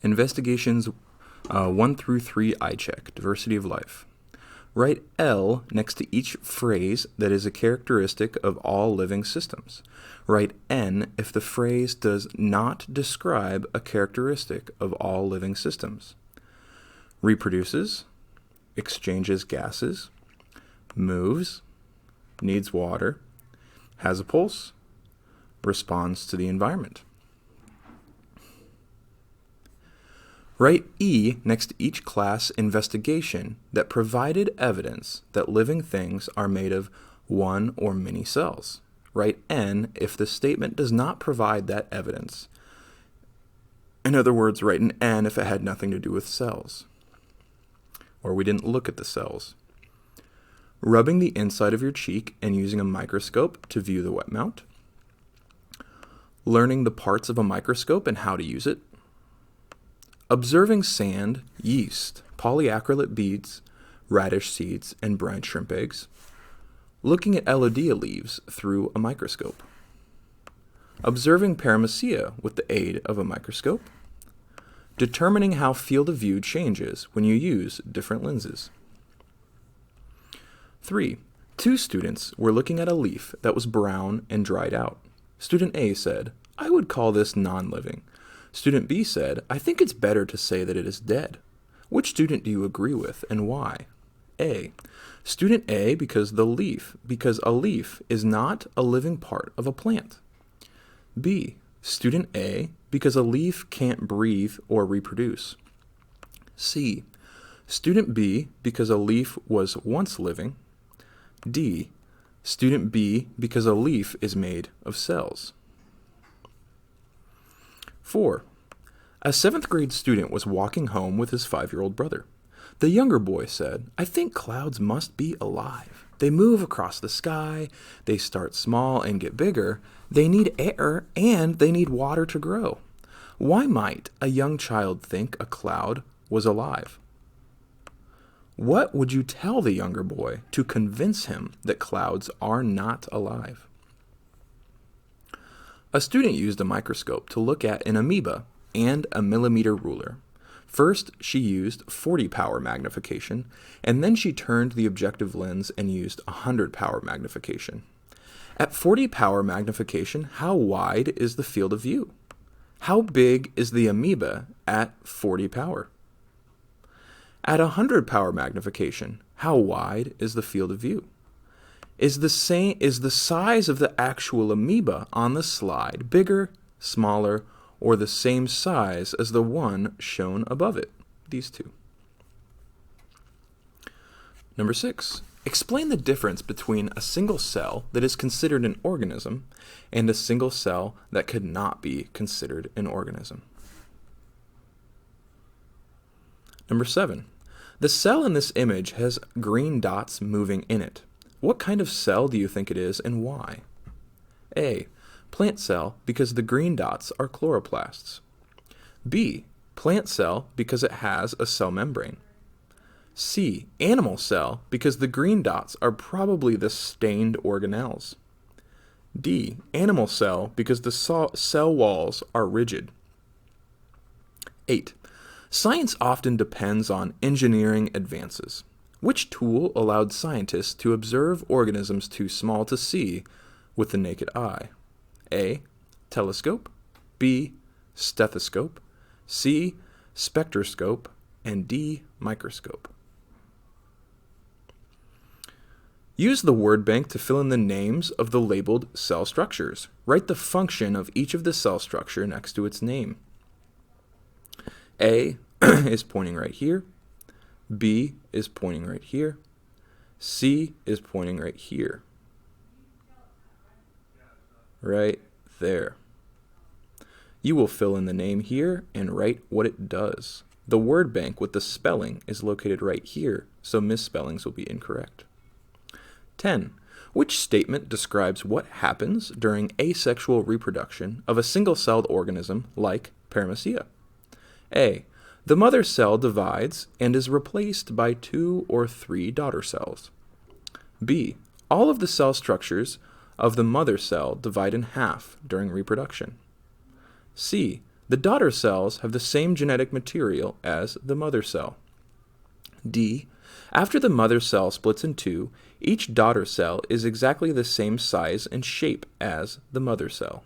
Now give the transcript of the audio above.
Investigations 1 through 3 I check, diversity of life. Write L next to each phrase that is a characteristic of all living systems. Write N if the phrase does not describe a characteristic of all living systems. Reproduces, exchanges gases, moves, needs water, has a pulse, responds to the environment. Write E next to each class investigation that provided evidence that living things are made of one or many cells. Write N if the statement does not provide that evidence. In other words, write an N if it had nothing to do with cells, or we didn't look at the cells. Rubbing the inside of your cheek and using a microscope to view the wet mount. Learning the parts of a microscope and how to use it. Observing sand, yeast, polyacrylate beads, radish seeds, and brine shrimp eggs. Looking at Elodea leaves through a microscope. Observing Paramecium with the aid of a microscope. Determining how field of view changes when you use different lenses. 3. Two students were looking at a leaf that was brown and dried out. Student A said, "I would call this non-living." Student B said, "I think it's better to say that it is dead." Which student do you agree with and why? A. Student A because a leaf is not a living part of a plant. B. Student A because a leaf can't breathe or reproduce. C. Student B because a leaf was once living. D. Student B because a leaf is made of cells. 4. A 7th grade student was walking home with his 5-year-old brother. The younger boy said, "I think clouds must be alive. They move across the sky, they start small and get bigger, they need air, and they need water to grow. Why might a young child think a cloud was alive?" What would you tell the younger boy to convince him that clouds are not alive? A student used a microscope to look at an amoeba and a millimeter ruler. First, she used 40 power magnification, and then she turned the objective lens and used 100 power magnification. At 40 power magnification, how wide is the field of view? How big is the amoeba at 40 power? At 100 power magnification, how wide is the field of view? Is the size of the actual amoeba on the slide bigger, smaller, or the same size as the one shown above it? These two. Number 6. Explain the difference between a single cell that is considered an organism and a single cell that could not be considered an organism. Number 7. The cell in this image has green dots moving in it. What kind of cell do you think it is and why? A. Plant cell because the green dots are chloroplasts. B. Plant cell because it has a cell membrane. C. Animal cell because the green dots are probably the stained organelles. D. Animal cell because the cell walls are rigid. 8. Science often depends on engineering advances. Which tool allowed scientists to observe organisms too small to see with the naked eye? A. Telescope. B. Stethoscope. C. Spectroscope. And D. Microscope. Use the word bank to fill in the names of the labeled cell structures. Write the function of each of the cell structure next to its name. A is pointing right here. B is pointing right here. C is pointing right here. Right there. You will fill in the name here and write what it does. The word bank with the spelling is located right here, so misspellings will be incorrect. 10. Which statement describes what happens during asexual reproduction of a single-celled organism like Paramecium? A. The mother cell divides and is replaced by 2 or 3 daughter cells. B. All of the cell structures of the mother cell divide in half during reproduction. C. The daughter cells have the same genetic material as the mother cell. D. After the mother cell splits in two, each daughter cell is exactly the same size and shape as the mother cell.